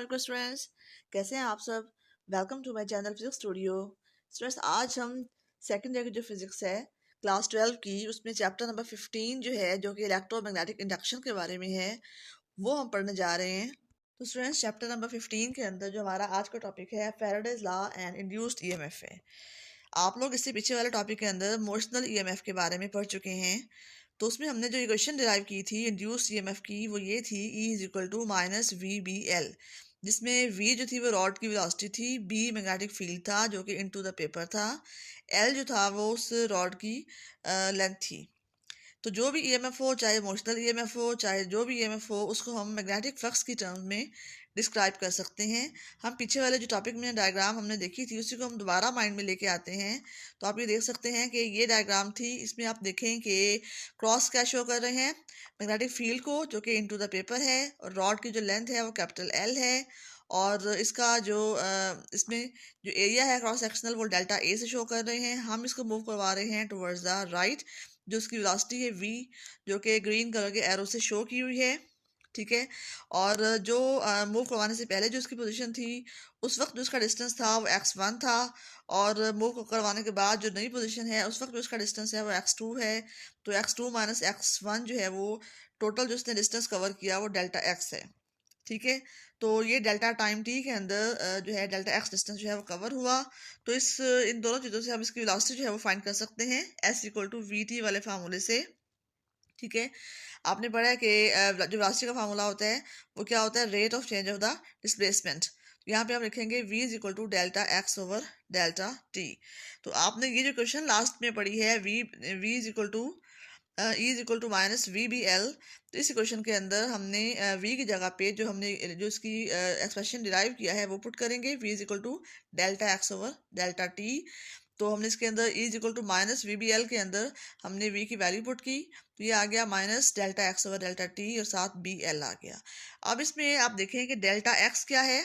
अलैकुम स्टूडेंट्स, कैसे हैं आप सब। Welcome to my channel physics studio. Students, आज हम सेकंड ईयर की जो फिजिक्स है क्लास 12 की, उसमें चैप्टर नंबर 15 जो है, जो कि इलेक्ट्रोमैग्नेटिक इंडक्शन के बारे में है, वो हम पढ़ने जा रहे हैं। तो स्टूडेंट्स, चैप्टर नंबर 15 के अंदर जो हमारा आज का टॉपिक है Faraday's law and induced EMF है। आप लोग इससे पीछे वाले टॉपिक के अंदर मोशनल ईएमएफ के बारे में पढ़ चुके हैं। तो उसमें हमने जो इक्वेशन डिराइव की थी इंड्यूस्ड ईएमएफ की, वो ये थी E is equal to minus V B L, जिसमें V जो थी वो रॉड की वेलोसिटी थी, B मैग्नेटिक फील्ड था जो कि इनटू द पेपर था, L जो था वो उस रॉड की लेंथ थी। तो जो भी ईएमएफ हो, चाहे मोशनल ईएमएफ हो, चाहे जो भी ईएमएफ हो, उसको हम मैग्नेटिक फ्लक्स की टर्म्स में डिस्क्राइब कर सकते हैं। हम पीछे वाले जो टॉपिक में डायग्राम हमने देखी थी उसी को हम दोबारा माइंड में लेके आते हैं। तो आप ये देख सकते हैं कि ये डायग्राम थी, इसमें आप देखें कि क्रॉस क्या शो कर रहे हैं, मैग्नेटिक फील्ड को जो कि इनटू द पेपर है, और रॉड की जो लेंथ है वो कैपिटल एल है, और इसका जो इसमें जो एरिया है क्रॉस सेक्शनल वो डेल्टा ए से शो कर रहे हैं। हम इसको मूव करवा रहे हैं टुवर्ड्स द राइट, जो उसकी वेलोसिटी है v, जो कि ग्रीन कलर के एरो से शो की हुई है, ठीक है। और जो मूव करवाने से पहले जो उसकी पोजीशन थी, उस वक्त जो उसका डिस्टेंस था वो x1 था, और मूव करवाने के बाद जो नई पोजीशन है उस वक्त जो उसका डिस्टेंस है वो x2 है। तो x2 माइनस x1 जो है वो टोटल जो उसने डिस्टेंस कवर किया वो डेल्टा x है, ठीक है। तो ये डेल्टा टाइम t के अंदर जो है डेल्टा x डिस्टेंस जो है वो कवर हुआ। तो इन दोनों चीज़ों से हम इसकी वेलोसिटी जो है वो फाइंड कर सकते हैं s equal to V T वाले फार्मूले से, ठीक है। आपने पढ़ा है कि जो वेलोसिटी का फार्मूला होता है वो क्या होता है, rate of change of the displacement. यहाँ पे हम लिखेंगे v is equal to delta x over delta t। तो आपने ये जो क्वेश्चन लास्ट में पढ़ी है v is equal to E is equal to minus V B L, तो इस इक्वेशन के अंदर हमने v की जगह पे जो हमने जो इसकी एक्सप्रेशन डिराइव किया है वो पुट करेंगे, v is equal to delta x over delta t। तो हमने इसके अंदर E is equal to minus V B L के अंदर हमने v की वैल्यू पुट की, तो ये आ गया minus delta x over delta t और साथ बी एल आ गया। अब इसमें आप देखें कि डेल्टा x क्या है,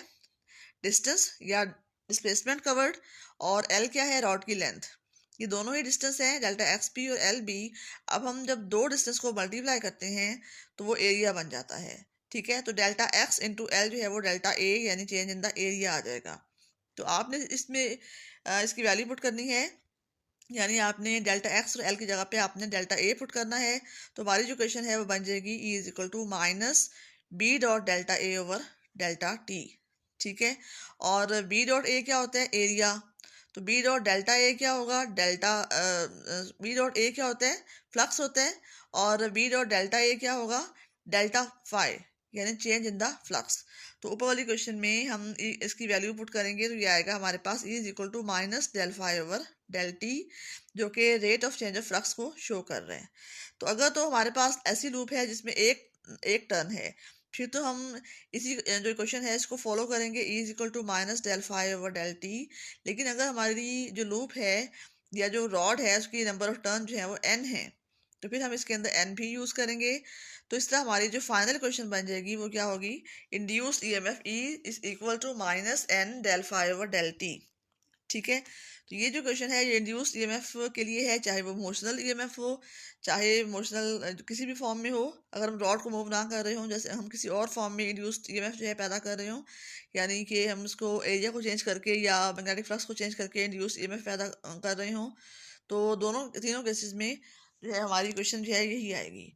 डिस्टेंस या डिस्प्लेसमेंट कवर्ड, और L क्या है, रॉड की लेंथ। ये दोनों ही डिस्टेंस है, डेल्टा एक्स पी और एल बी। अब हम जब दो डिस्टेंस को मल्टीप्लाई करते हैं तो वो एरिया बन जाता है, ठीक है। तो डेल्टा एक्स इंटू एल जो है वो डेल्टा ए यानी चेंज इन द एरिया आ जाएगा। तो आपने इसमें इसकी वैल्यू पुट करनी है, यानी आपने डेल्टा एक्स और एल की जगह पे आपने डेल्टा ए पुट करना है। तो हमारी जो क्वेश्चन है वो बन जाएगी E is equal to minus B dot delta A over delta T, ठीक है। और बी डॉट ए क्या होता है, एरिया। तो बी डॉट डेल्टा ए क्या होगा, बी डॉट ए क्या होता है, फ्लक्स होता है, और बी डॉट डेल्टा ए क्या होगा, डेल्टा फाई यानी चेंज इन द फ्लक्स। तो ऊपर वाली क्वेश्चन में हम इसकी वैल्यू पुट करेंगे तो ये आएगा हमारे पास E is equal to minus del phi over del T, जो कि rate of change of flux को शो कर रहे हैं। तो अगर तो हमारे पास ऐसी लूप है जिसमें एक टर्न है, फिर तो हम इसी जो क्वेश्चन है इसको फॉलो करेंगे, E is equal to minus del phi over del T. लेकिन अगर हमारी जो लूप है या जो रॉड है उसकी नंबर ऑफ टर्न जो है वो n है, तो फिर हम इसके अंदर n भी यूज़ करेंगे। तो इस तरह हमारी जो फाइनल क्वेश्चन बन जाएगी वो क्या होगी, induced EMF E is equal to minus n del phi over del T, ठीक है। तो ये जो क्वेश्चन है ये इंड्यूस्ड ईएमएफ के लिए है, चाहे वो मोशनल ईएमएफ हो, चाहे मोशनल किसी भी फॉर्म में हो। अगर हम रॉड को मूव ना कर रहे हों, जैसे हम किसी और फॉर्म में इंड्यूस्ड ईएमएफ जो है पैदा कर रहे हों, यानी कि हम उसको एरिया को चेंज करके या मैग्नेटिक फ्लक्स को चेंज करके इंड्यूस्ड ईएमएफ पैदा कर रहे हों, तो तीनों केसेस में जो है हमारी क्वेश्चन जो है यही आएगी।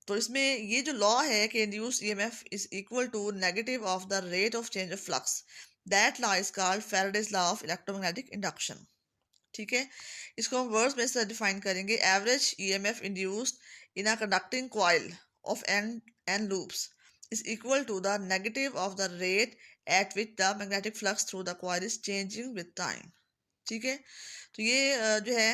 तो इसमें ये जो लॉ है कि induced EMF is equal to negative of the rate of change of flux, that law is called Faraday's law of electromagnetic induction, ठीक है। इसको हम वर्ड्स में से डिफाइन करेंगे, average EMF induced in a conducting coil of N loops is equal to the negative of the rate at which the magnetic flux through the coil is changing with time, ठीक है। तो ये जो है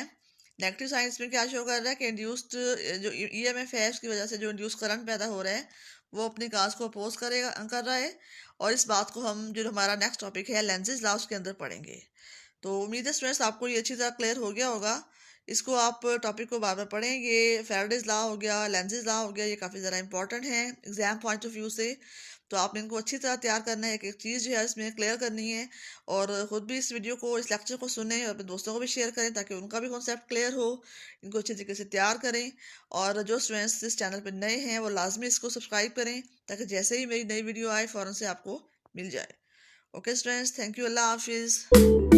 negative sign में क्या show कर रहा है कि इंड्यूस्ड जो ईएमएफ है उसकी वजह से जो इंड्यूस करंट पैदा हो रहा है वो अपने काज को अपोज कर रहा है। और इस बात को हम जो हमारा नेक्स्ट टॉपिक है लेंजेस लॉ उसके अंदर पढ़ेंगे। तो उम्मीद है स्टूडेंट्स आपको ये अच्छी तरह क्लियर हो गया होगा। इसको आप टॉपिक को बार बार पढ़ें, ये फैराडेज लॉ हो गया, लेंजेस लॉ हो गया, ये काफ़ी ज़्यादा इंपॉर्टेंट है एग्जाम पॉइंट ऑफ व्यू से। तो आपने इनको अच्छी तरह तैयार करना है, एक एक चीज़ जो है इसमें क्लियर करनी है, और ख़ुद भी इस वीडियो को, इस लेक्चर को सुने और अपने दोस्तों को भी शेयर करें ताकि उनका भी कॉन्सेप्ट क्लियर हो। इनको अच्छे तरीके से तैयार करें, और जो स्टूडेंट्स इस चैनल पर नए हैं वो लाजमी इसको सब्सक्राइब करें ताकि जैसे ही मेरी नई वीडियो आए फ़ौरन से आपको मिल जाए। ओके स्टूडेंट्स, थैंक यू, अल्लाह हाफिज़।